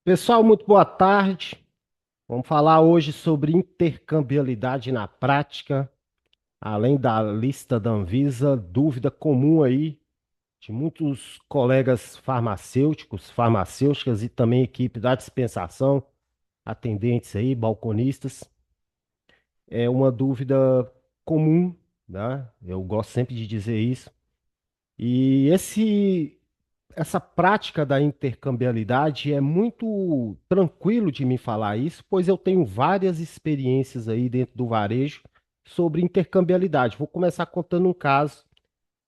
Pessoal, muito boa tarde. Vamos falar hoje sobre intercambiabilidade na prática, além da lista da Anvisa, dúvida comum aí de muitos colegas farmacêuticos, farmacêuticas e também equipe da dispensação, atendentes aí, balconistas. É uma dúvida comum, né? Eu gosto sempre de dizer isso. E essa prática da intercambiabilidade é muito tranquilo de me falar isso, pois eu tenho várias experiências aí dentro do varejo sobre intercambiabilidade. Vou começar contando um caso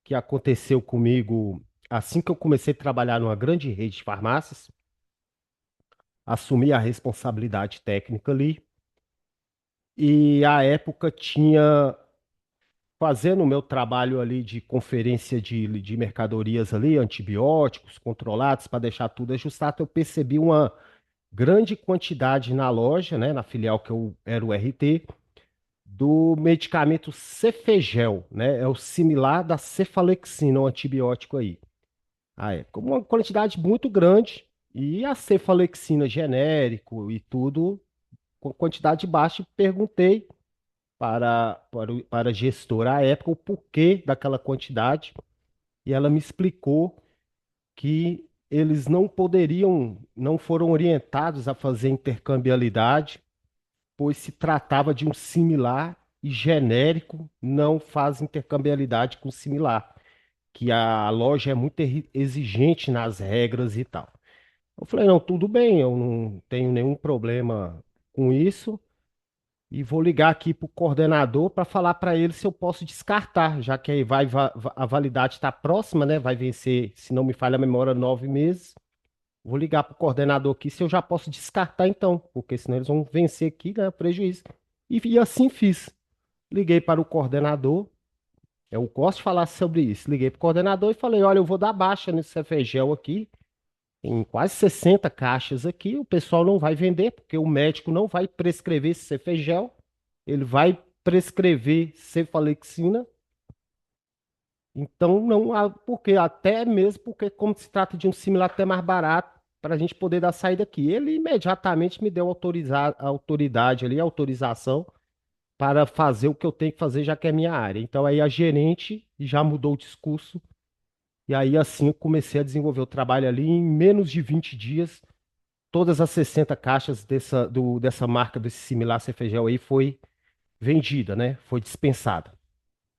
que aconteceu comigo assim que eu comecei a trabalhar numa grande rede de farmácias, assumi a responsabilidade técnica ali e à época tinha fazendo o meu trabalho ali de conferência de mercadorias ali, antibióticos controlados para deixar tudo ajustado, eu percebi uma grande quantidade na loja, né, na filial que eu era o RT, do medicamento Cefegel, né, é o similar da cefalexina, um antibiótico aí. Ah, é, como uma quantidade muito grande e a cefalexina genérico e tudo com quantidade baixa, e perguntei para a gestora à época o porquê daquela quantidade e ela me explicou que eles não poderiam, não foram orientados a fazer intercambiabilidade, pois se tratava de um similar e genérico não faz intercambiabilidade com similar, que a loja é muito exigente nas regras e tal. Eu falei, não, tudo bem, eu não tenho nenhum problema com isso. E vou ligar aqui para o coordenador para falar para ele se eu posso descartar, já que aí a validade está próxima, né? Vai vencer, se não me falha a memória, 9 meses. Vou ligar para o coordenador aqui se eu já posso descartar então, porque senão eles vão vencer aqui, né? Prejuízo. E assim fiz. Liguei para o coordenador. Eu gosto de falar sobre isso. Liguei para o coordenador e falei: olha, eu vou dar baixa nesse Cefegel aqui, em quase 60 caixas aqui. O pessoal não vai vender, porque o médico não vai prescrever esse Cefegel. Ele vai prescrever cefalexina. Então, não há, porque até mesmo porque, como se trata de um similar até mais barato, para a gente poder dar saída aqui. Ele imediatamente me deu a autoridade ali, a autorização para fazer o que eu tenho que fazer, já que é minha área. Então, aí a gerente já mudou o discurso, e aí assim eu comecei a desenvolver o trabalho ali em menos de 20 dias. Todas as 60 caixas dessa marca, desse similar Cefegel aí, foi vendida, né? Foi dispensada.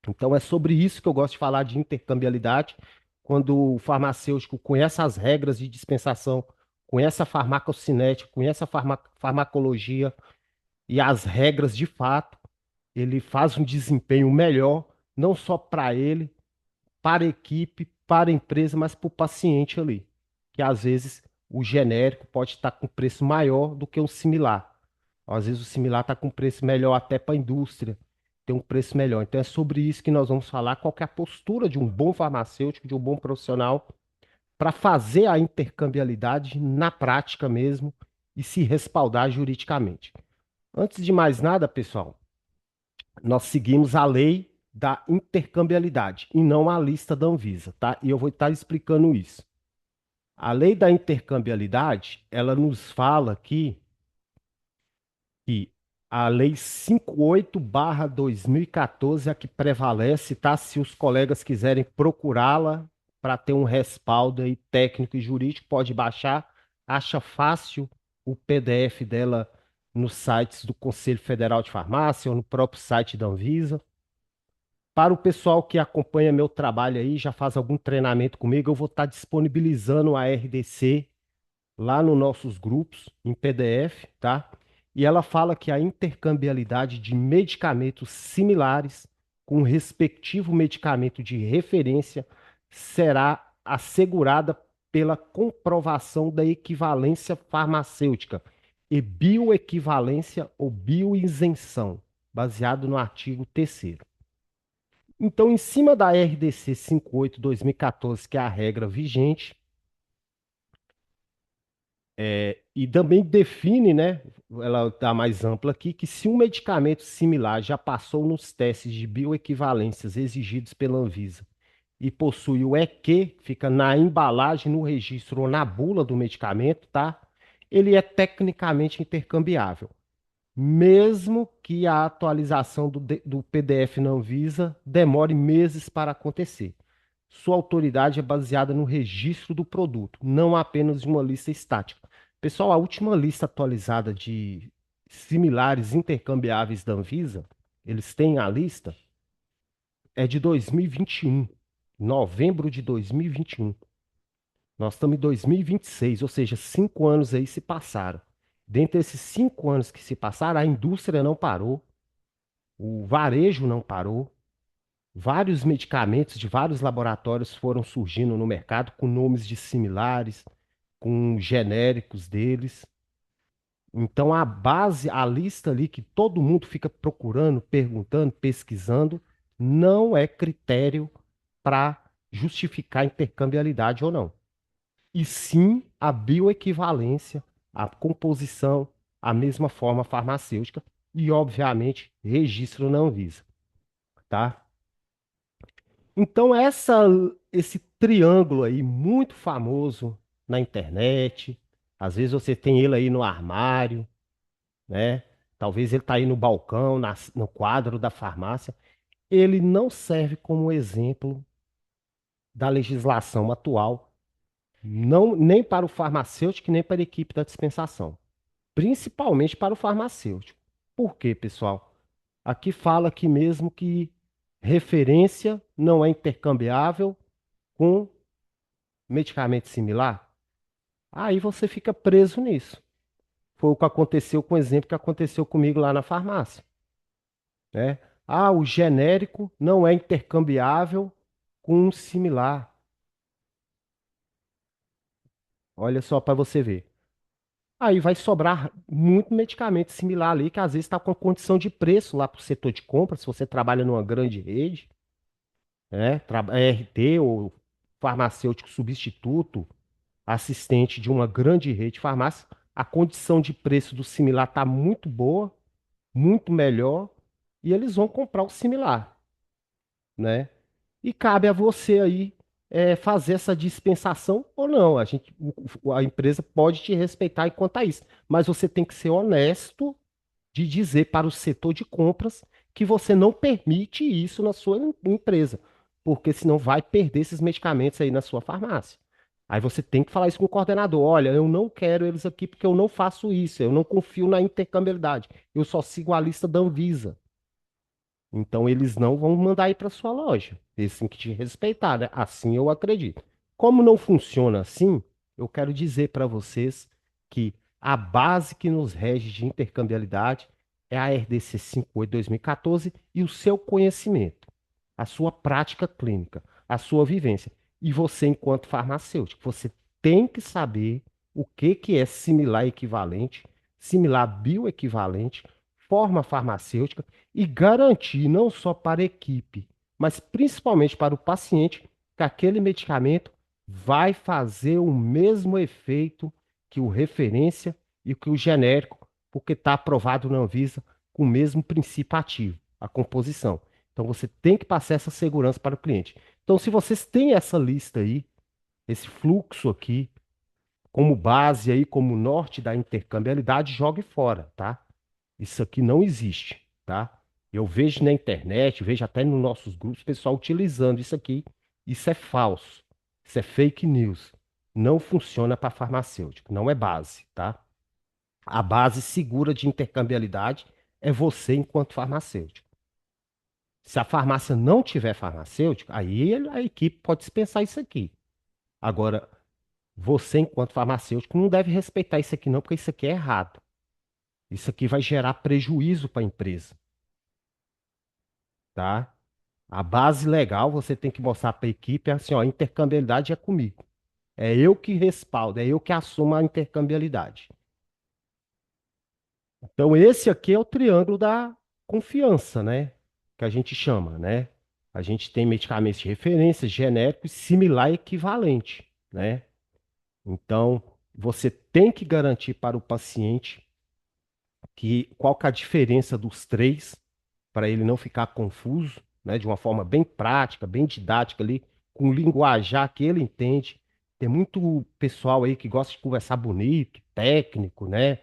Então é sobre isso que eu gosto de falar de intercambiabilidade, quando o farmacêutico conhece as regras de dispensação, conhece a farmacocinética, conhece a farmacologia e as regras de fato, ele faz um desempenho melhor, não só para ele, para a equipe, para a empresa, mas para o paciente ali. Que às vezes o genérico pode estar com preço maior do que um similar. Às vezes o similar está com preço melhor até para a indústria, tem um preço melhor. Então é sobre isso que nós vamos falar, qual que é a postura de um bom farmacêutico, de um bom profissional, para fazer a intercambiabilidade na prática mesmo e se respaldar juridicamente. Antes de mais nada, pessoal, nós seguimos a lei da intercambiabilidade e não a lista da Anvisa, tá? E eu vou estar explicando isso. A lei da intercambiabilidade, ela nos fala que a lei 58/2014 é a que prevalece, tá? Se os colegas quiserem procurá-la para ter um respaldo aí técnico e jurídico, pode baixar, acha fácil o PDF dela nos sites do Conselho Federal de Farmácia ou no próprio site da Anvisa. Para o pessoal que acompanha meu trabalho aí, já faz algum treinamento comigo, eu vou estar disponibilizando a RDC lá nos nossos grupos, em PDF, tá? E ela fala que a intercambiabilidade de medicamentos similares com o respectivo medicamento de referência será assegurada pela comprovação da equivalência farmacêutica e bioequivalência ou bioisenção, baseado no artigo 3º. Então, em cima da RDC 58/2014, que é a regra vigente, e também define, né, ela está mais ampla aqui, que se um medicamento similar já passou nos testes de bioequivalências exigidos pela Anvisa e possui o EQ, fica na embalagem, no registro ou na bula do medicamento, tá? ele é tecnicamente intercambiável, mesmo que a atualização do PDF na Anvisa demore meses para acontecer. Sua autoridade é baseada no registro do produto, não apenas de uma lista estática. Pessoal, a última lista atualizada de similares intercambiáveis da Anvisa, eles têm a lista, é de 2021, novembro de 2021. Nós estamos em 2026, ou seja, 5 anos aí se passaram. Dentre esses 5 anos que se passaram, a indústria não parou, o varejo não parou, vários medicamentos de vários laboratórios foram surgindo no mercado com nomes de similares, com genéricos deles. Então a base, a lista ali que todo mundo fica procurando, perguntando, pesquisando, não é critério para justificar intercambialidade ou não. E sim a bioequivalência, a composição, a mesma forma farmacêutica e, obviamente, registro na Anvisa, tá? Então, esse triângulo aí, muito famoso na internet, às vezes você tem ele aí no armário, né? Talvez ele está aí no balcão, no quadro da farmácia. Ele não serve como exemplo da legislação atual, não, nem para o farmacêutico, nem para a equipe da dispensação, principalmente para o farmacêutico. Por quê, pessoal? Aqui fala aqui mesmo que referência não é intercambiável com medicamento similar, aí você fica preso nisso. Foi o que aconteceu com o exemplo que aconteceu comigo lá na farmácia, né? Ah, o genérico não é intercambiável com um similar. Olha só para você ver. Aí vai sobrar muito medicamento similar ali, que às vezes está com condição de preço lá para o setor de compra, se você trabalha numa grande rede, né? RT ou farmacêutico substituto, assistente de uma grande rede de farmácia, a condição de preço do similar está muito boa, muito melhor, e eles vão comprar o similar, né? E cabe a você aí fazer essa dispensação ou não. A empresa pode te respeitar enquanto a isso, mas você tem que ser honesto de dizer para o setor de compras que você não permite isso na sua empresa, porque senão vai perder esses medicamentos aí na sua farmácia. Aí você tem que falar isso com o coordenador. Olha, eu não quero eles aqui porque eu não faço isso, eu não confio na intercambiabilidade. Eu só sigo a lista da Anvisa. Então eles não vão mandar ir para sua loja. Eles têm que te respeitar, né? Assim eu acredito. Como não funciona assim, eu quero dizer para vocês que a base que nos rege de intercambiabilidade é a RDC 58/2014 e o seu conhecimento, a sua prática clínica, a sua vivência. E você, enquanto farmacêutico, você tem que saber o que é similar equivalente, similar bioequivalente, forma farmacêutica e garantir não só para a equipe, mas principalmente para o paciente que aquele medicamento vai fazer o mesmo efeito que o referência e que o genérico, porque está aprovado na Anvisa com o mesmo princípio ativo, a composição. Então você tem que passar essa segurança para o cliente. Então, se vocês têm essa lista aí, esse fluxo aqui, como base aí, como norte da intercambiabilidade, jogue fora, tá? Isso aqui não existe, tá? Eu vejo na internet, vejo até nos nossos grupos, pessoal utilizando isso aqui. Isso é falso. Isso é fake news. Não funciona para farmacêutico, não é base, tá? A base segura de intercambiabilidade é você enquanto farmacêutico. Se a farmácia não tiver farmacêutico, aí a equipe pode dispensar isso aqui. Agora, você enquanto farmacêutico não deve respeitar isso aqui não, porque isso aqui é errado. Isso aqui vai gerar prejuízo para a empresa, tá? A base legal você tem que mostrar para a equipe é assim, ó, a intercambiabilidade é comigo. É eu que respaldo, é eu que assumo a intercambiabilidade. Então esse aqui é o triângulo da confiança, né? Que a gente chama, né? A gente tem medicamentos de referência, genéricos, similar e equivalente, né? Então você tem que garantir para o paciente que qual que é a diferença dos três, para ele não ficar confuso, né, de uma forma bem prática, bem didática ali, com linguajar que ele entende. Tem muito pessoal aí que gosta de conversar bonito, técnico, né?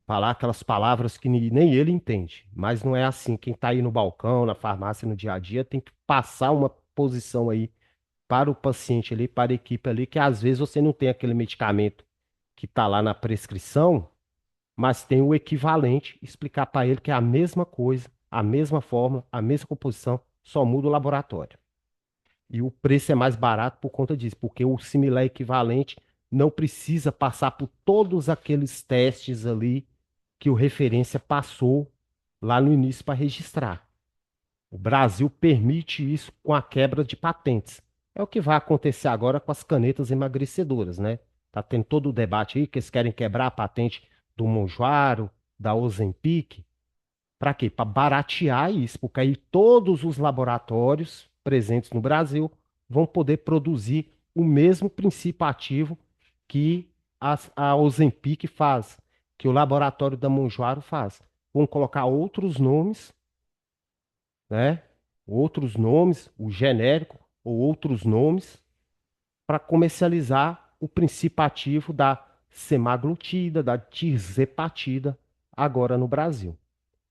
Falar aquelas palavras que nem ele entende. Mas não é assim. Quem tá aí no balcão, na farmácia, no dia a dia, tem que passar uma posição aí para o paciente ali, para a equipe ali, que às vezes você não tem aquele medicamento que tá lá na prescrição, mas tem o equivalente, explicar para ele que é a mesma coisa, a mesma fórmula, a mesma composição, só muda o laboratório. E o preço é mais barato por conta disso, porque o similar equivalente não precisa passar por todos aqueles testes ali que o referência passou lá no início para registrar. O Brasil permite isso com a quebra de patentes. É o que vai acontecer agora com as canetas emagrecedoras, né? Tá tendo todo o debate aí que eles querem quebrar a patente do Mounjaro, da Ozempic. Para quê? Para baratear isso, porque aí todos os laboratórios presentes no Brasil vão poder produzir o mesmo princípio ativo que a Ozempic faz, que o laboratório da Mounjaro faz. Vão colocar outros nomes, né? Outros nomes, o genérico ou outros nomes, para comercializar o princípio ativo da semaglutida, da tirzepatida, agora no Brasil.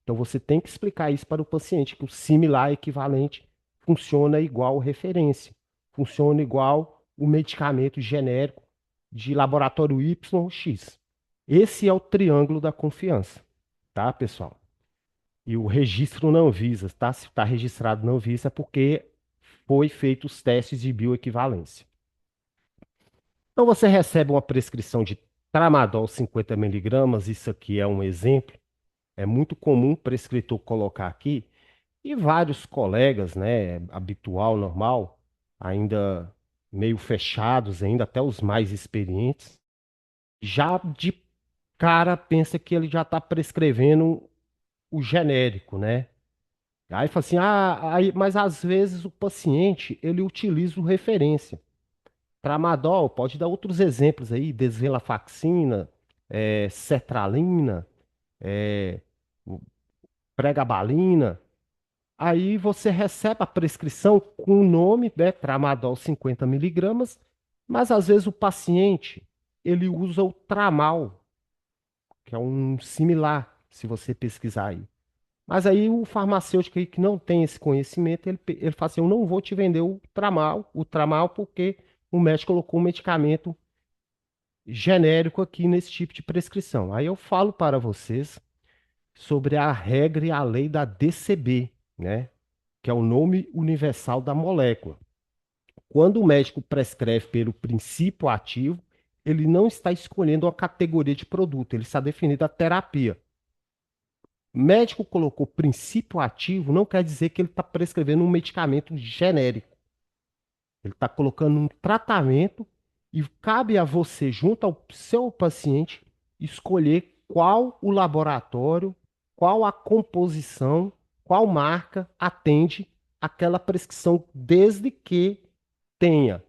Então você tem que explicar isso para o paciente, que o similar equivalente funciona igual referência, funciona igual o medicamento genérico de laboratório Y ou X. Esse é o triângulo da confiança, tá, pessoal? E o registro não visa, tá? Se está registrado não visa, é porque foi feito os testes de bioequivalência. Então você recebe uma prescrição de tramadol 50 miligramas, isso aqui é um exemplo. É muito comum o prescritor colocar aqui. E vários colegas, né, habitual, normal, ainda meio fechados, ainda até os mais experientes, já de cara pensa que ele já está prescrevendo o genérico, né? Aí fala assim, mas às vezes o paciente, ele utiliza o referência. Tramadol, pode dar outros exemplos aí, desvenlafaxina, sertralina, eh, pregabalina. Aí você recebe a prescrição com o nome, né, Tramadol 50 miligramas, mas às vezes o paciente, ele usa o Tramal, que é um similar, se você pesquisar aí. Mas aí o farmacêutico aí que não tem esse conhecimento, ele fala assim, eu não vou te vender o Tramal porque o médico colocou um medicamento genérico aqui nesse tipo de prescrição. Aí eu falo para vocês sobre a regra e a lei da DCB, né? Que é o nome universal da molécula. Quando o médico prescreve pelo princípio ativo, ele não está escolhendo uma categoria de produto, ele está definindo a terapia. Médico colocou princípio ativo, não quer dizer que ele está prescrevendo um medicamento genérico. Ele está colocando um tratamento e cabe a você, junto ao seu paciente, escolher qual o laboratório, qual a composição, qual marca atende aquela prescrição, desde que tenha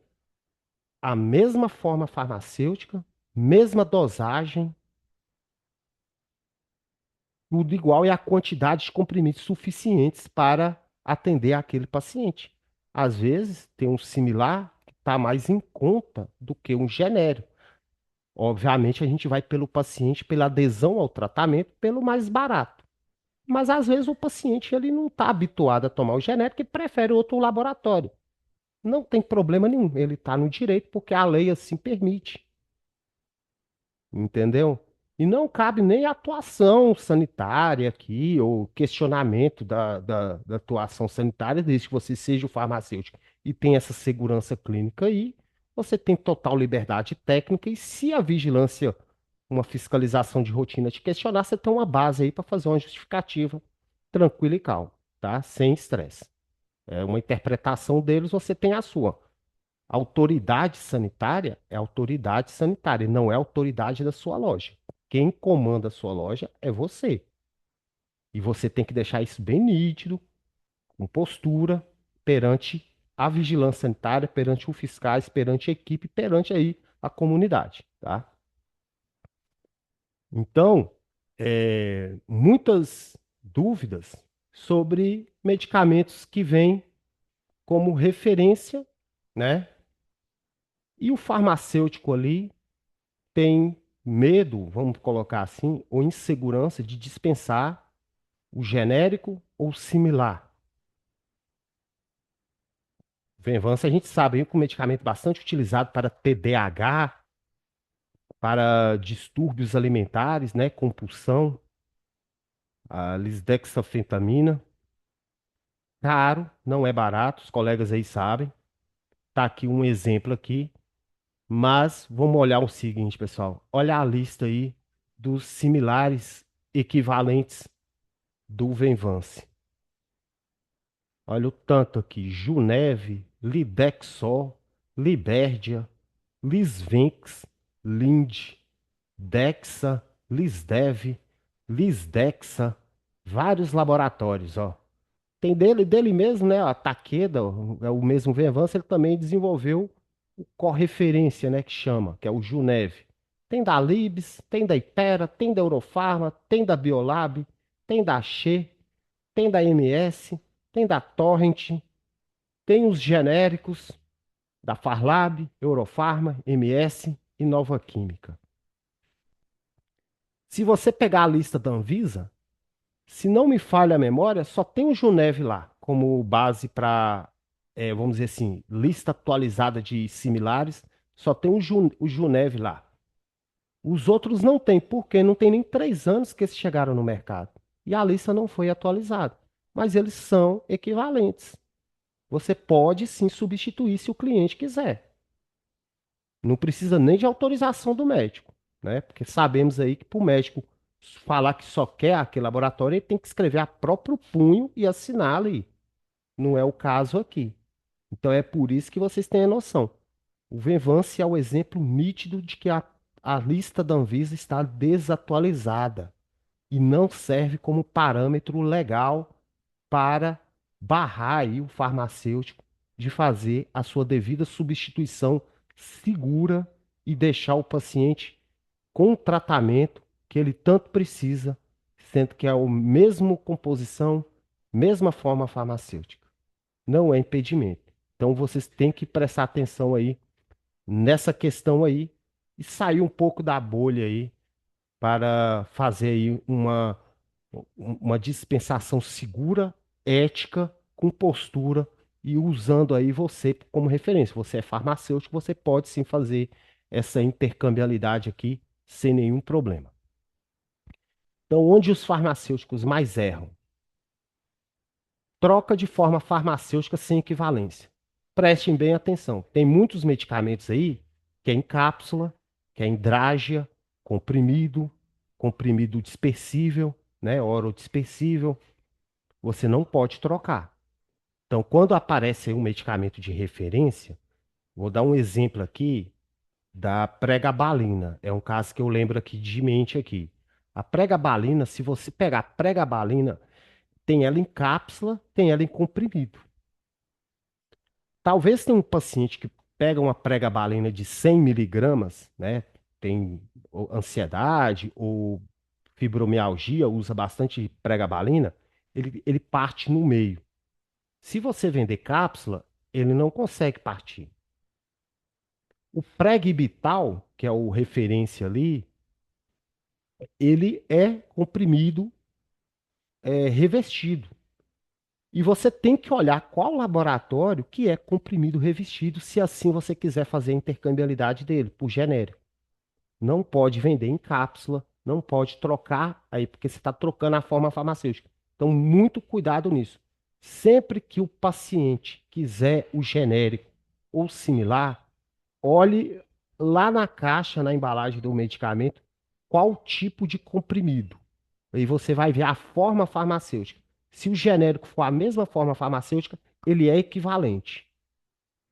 a mesma forma farmacêutica, mesma dosagem, tudo igual e a quantidade de comprimidos suficientes para atender aquele paciente. Às vezes, tem um similar que está mais em conta do que um genérico. Obviamente, a gente vai pelo paciente, pela adesão ao tratamento, pelo mais barato. Mas às vezes o paciente ele não está habituado a tomar o genérico e prefere outro laboratório. Não tem problema nenhum, ele está no direito porque a lei assim permite. Entendeu? E não cabe nem atuação sanitária aqui, ou questionamento da atuação sanitária, desde que você seja o farmacêutico e tenha essa segurança clínica aí, você tem total liberdade técnica, e se a vigilância, uma fiscalização de rotina te questionar, você tem uma base aí para fazer uma justificativa tranquila e calma, tá? Sem estresse. É uma interpretação deles, você tem a sua. Autoridade sanitária é autoridade sanitária, não é autoridade da sua loja. Quem comanda a sua loja é você. E você tem que deixar isso bem nítido, com postura, perante a vigilância sanitária, perante os fiscais, perante a equipe, perante aí a comunidade, tá? Então, muitas dúvidas sobre medicamentos que vêm como referência, né? E o farmacêutico ali tem medo, vamos colocar assim, ou insegurança de dispensar o genérico ou similar. Venvanse a gente sabe, é um medicamento bastante utilizado para TDAH, para distúrbios alimentares, né, compulsão, a lisdexanfetamina. Caro, não é barato, os colegas aí sabem. Tá aqui um exemplo aqui, mas vamos olhar o seguinte, pessoal. Olha a lista aí dos similares equivalentes do Venvance. Olha o tanto aqui: Juneve, Lidexor, Liberdia, Lisvinx, Lind, Dexa, Lisdev, Lisdexa, vários laboratórios, ó. Tem dele mesmo, né? A Takeda, é o mesmo Venvance, ele também desenvolveu o correferência, né? Que chama, que é o Junev. Tem da Libs, tem da Itera, tem da Eurofarma, tem da Biolab, tem da She, tem da MS, tem da Torrent, tem os genéricos da Farlab, Eurofarma, MS e Nova Química. Se você pegar a lista da Anvisa, se não me falha a memória, só tem o Junev lá como base para, vamos dizer assim, lista atualizada de similares. Só tem o Junev lá. Os outros não tem, porque não tem nem 3 anos que eles chegaram no mercado. E a lista não foi atualizada. Mas eles são equivalentes. Você pode sim substituir se o cliente quiser. Não precisa nem de autorização do médico, né? Porque sabemos aí que para o médico falar que só quer aquele laboratório, ele tem que escrever a próprio punho e assinar ali. Não é o caso aqui. Então é por isso que vocês têm a noção. O Venvance é o exemplo nítido de que a lista da Anvisa está desatualizada e não serve como parâmetro legal para barrar aí o farmacêutico de fazer a sua devida substituição segura e deixar o paciente com o tratamento que ele tanto precisa, sendo que é a mesma composição, mesma forma farmacêutica. Não é impedimento. Então vocês têm que prestar atenção aí nessa questão aí e sair um pouco da bolha aí para fazer aí uma dispensação segura, ética, com postura e usando aí você como referência. Você é farmacêutico, você pode sim fazer essa intercambialidade aqui sem nenhum problema. Então, onde os farmacêuticos mais erram? Troca de forma farmacêutica sem equivalência. Prestem bem atenção. Tem muitos medicamentos aí que é em cápsula, que é em drágia, comprimido, comprimido dispersível, né, orodispersível. Você não pode trocar. Então, quando aparece aí um medicamento de referência, vou dar um exemplo aqui da pregabalina. É um caso que eu lembro aqui de mente aqui. A pregabalina, se você pegar a pregabalina, tem ela em cápsula, tem ela em comprimido. Talvez tenha um paciente que pega uma pregabalina de 100 miligramas, né? Tem ansiedade ou fibromialgia, usa bastante pregabalina, ele parte no meio. Se você vender cápsula, ele não consegue partir. O Pregbital, que é o referência ali, ele é comprimido, revestido. E você tem que olhar qual laboratório que é comprimido revestido, se assim você quiser fazer a intercambiabilidade dele, por genérico. Não pode vender em cápsula, não pode trocar aí, porque você está trocando a forma farmacêutica. Então, muito cuidado nisso. Sempre que o paciente quiser o genérico ou similar, olhe lá na caixa, na embalagem do medicamento, qual tipo de comprimido. Aí você vai ver a forma farmacêutica. Se o genérico for a mesma forma farmacêutica, ele é equivalente.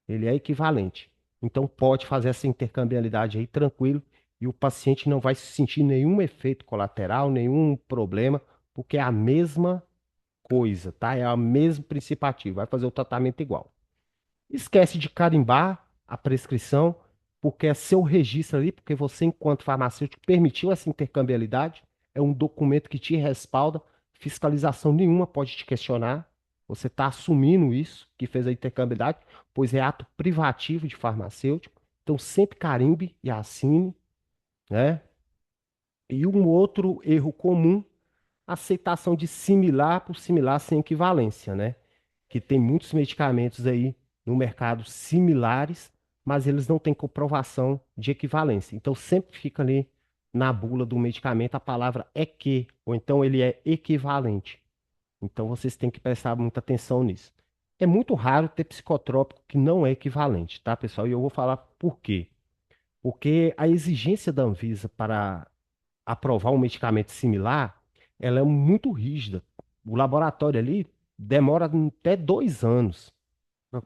Ele é equivalente. Então pode fazer essa intercambiabilidade aí tranquilo e o paciente não vai sentir nenhum efeito colateral, nenhum problema, porque é a mesma coisa, tá? É o mesmo princípio ativo, vai fazer o tratamento igual. Esquece de carimbar a prescrição, porque é seu registro ali, porque você, enquanto farmacêutico, permitiu essa intercambiabilidade. É um documento que te respalda, fiscalização nenhuma pode te questionar. Você está assumindo isso, que fez a intercambiabilidade, pois é ato privativo de farmacêutico. Então, sempre carimbe e assine, né? E um outro erro comum, aceitação de similar por similar sem equivalência, né? Que tem muitos medicamentos aí no mercado similares, mas eles não têm comprovação de equivalência. Então sempre fica ali na bula do medicamento a palavra é que, ou então ele é equivalente. Então vocês têm que prestar muita atenção nisso. É muito raro ter psicotrópico que não é equivalente, tá, pessoal? E eu vou falar por quê. Porque a exigência da Anvisa para aprovar um medicamento similar, ela é muito rígida. O laboratório ali demora até 2 anos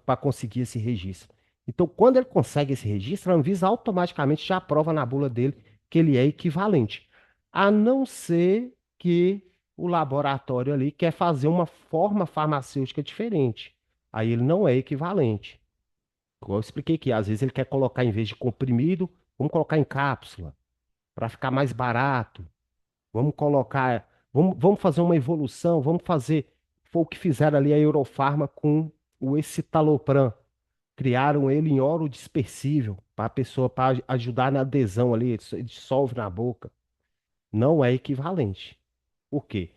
para conseguir esse registro. Então, quando ele consegue esse registro, a Anvisa automaticamente já aprova na bula dele que ele é equivalente. A não ser que o laboratório ali quer fazer uma forma farmacêutica diferente. Aí ele não é equivalente. Como eu expliquei aqui, às vezes ele quer colocar, em vez de comprimido, vamos colocar em cápsula, para ficar mais barato. Vamos colocar, vamos fazer uma evolução, vamos fazer, foi o que fizeram ali a Eurofarma com o escitalopram. Criaram ele em oro dispersível para a pessoa, para ajudar na adesão ali, ele dissolve na boca. Não é equivalente. Por quê?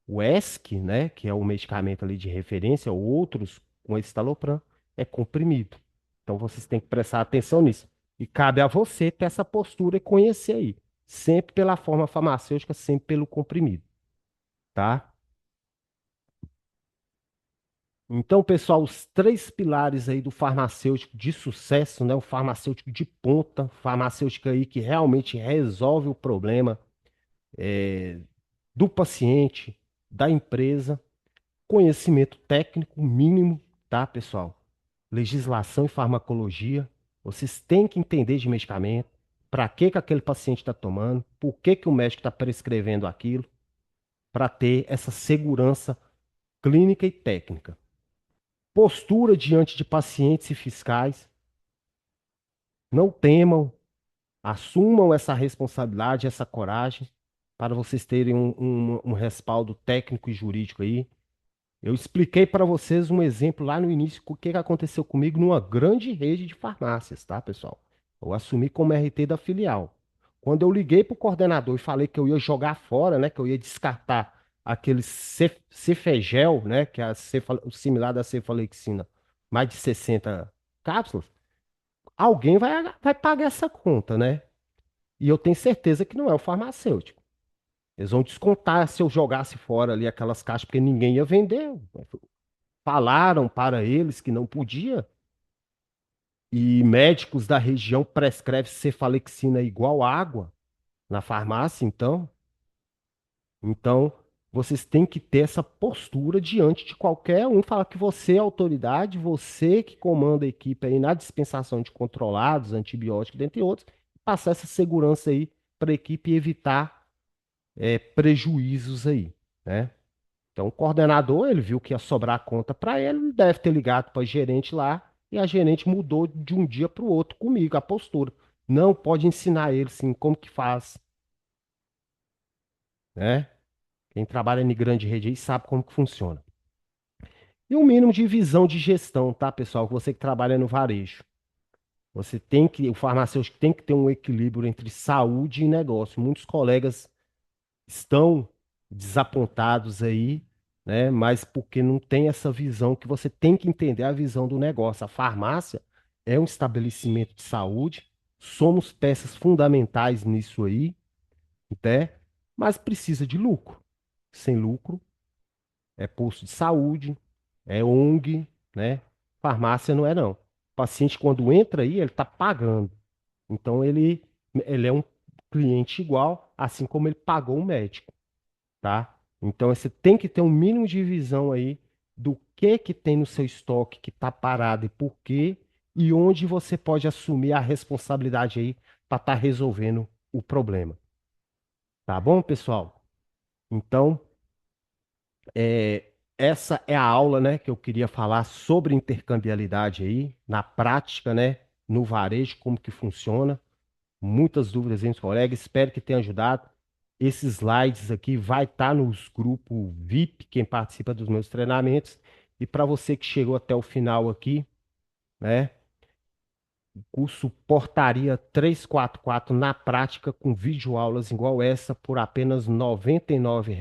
O ESC, né, que é o medicamento ali de referência, ou outros com escitalopram, é comprimido. Então vocês têm que prestar atenção nisso. E cabe a você ter essa postura e conhecer aí. Sempre pela forma farmacêutica, sempre pelo comprimido, tá? Então, pessoal, os três pilares aí do farmacêutico de sucesso, né? O farmacêutico de ponta, farmacêutico aí que realmente resolve o problema do paciente, da empresa, conhecimento técnico mínimo, tá, pessoal? Legislação e farmacologia. Vocês têm que entender de medicamento, para que aquele paciente está tomando, por que que o médico está prescrevendo aquilo, para ter essa segurança clínica e técnica. Postura diante de pacientes e fiscais. Não temam, assumam essa responsabilidade, essa coragem, para vocês terem um respaldo técnico e jurídico aí. Eu expliquei para vocês um exemplo lá no início, o que que aconteceu comigo numa grande rede de farmácias, tá, pessoal? Eu assumi como RT da filial. Quando eu liguei para o coordenador e falei que eu ia jogar fora, né, que eu ia descartar aquele Cefegel, né, que é o similar da cefalexina, mais de 60 cápsulas, alguém vai pagar essa conta, né? E eu tenho certeza que não é o farmacêutico. Eles vão descontar se eu jogasse fora ali aquelas caixas, porque ninguém ia vender. Falaram para eles que não podia, e médicos da região prescrevem cefalexina igual água na farmácia, então vocês têm que ter essa postura diante de qualquer um, falar que você é autoridade, você que comanda a equipe aí na dispensação de controlados, antibióticos, dentre outros, passar essa segurança aí para a equipe evitar prejuízos aí, né? Então, o coordenador, ele viu que ia sobrar a conta para ele, ele deve ter ligado para a gerente lá, e a gerente mudou de um dia para o outro comigo a postura. Não pode ensinar ele, sim, como que faz, né? Quem trabalha em grande rede aí sabe como que funciona. E o mínimo de visão de gestão, tá, pessoal? Você que trabalha no varejo. O farmacêutico tem que ter um equilíbrio entre saúde e negócio. Muitos colegas estão desapontados aí, né? Mas porque não tem essa visão que você tem que entender a visão do negócio. A farmácia é um estabelecimento de saúde, somos peças fundamentais nisso aí, né? Mas precisa de lucro. Sem lucro é posto de saúde, é ONG, né? Farmácia não é não. O paciente quando entra aí, ele está pagando. Então ele é um cliente igual, assim como ele pagou o médico, tá? Então você tem que ter um mínimo de visão aí do que tem no seu estoque que está parado e por quê, e onde você pode assumir a responsabilidade aí para estar resolvendo o problema. Tá bom, pessoal? Então, essa é a aula, né, que eu queria falar sobre intercambiabilidade aí, na prática, né, no varejo, como que funciona. Muitas dúvidas entre os colegas, espero que tenha ajudado. Esses slides aqui vai estar nos grupos VIP, quem participa dos meus treinamentos. E para você que chegou até o final aqui, né? Curso Portaria 344 na prática, com videoaulas igual essa, por apenas R$ 99,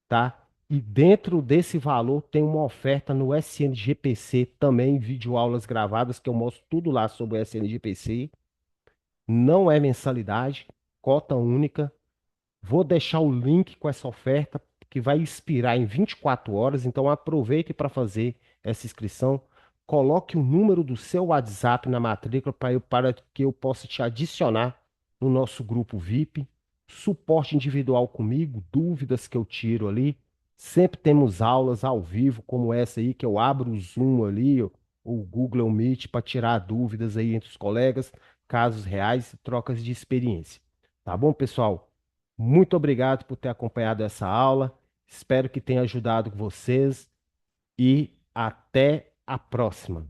tá? E dentro desse valor tem uma oferta no SNGPC também, videoaulas gravadas, que eu mostro tudo lá sobre o SNGPC. Não é mensalidade, cota única. Vou deixar o link com essa oferta que vai expirar em 24 horas, então aproveite para fazer essa inscrição. Coloque o número do seu WhatsApp na matrícula para que eu possa te adicionar no nosso grupo VIP. Suporte individual comigo, dúvidas que eu tiro ali. Sempre temos aulas ao vivo, como essa aí, que eu abro o Zoom ali, o Google Meet, para tirar dúvidas aí entre os colegas, casos reais e trocas de experiência. Tá bom, pessoal? Muito obrigado por ter acompanhado essa aula. Espero que tenha ajudado vocês e até a próxima.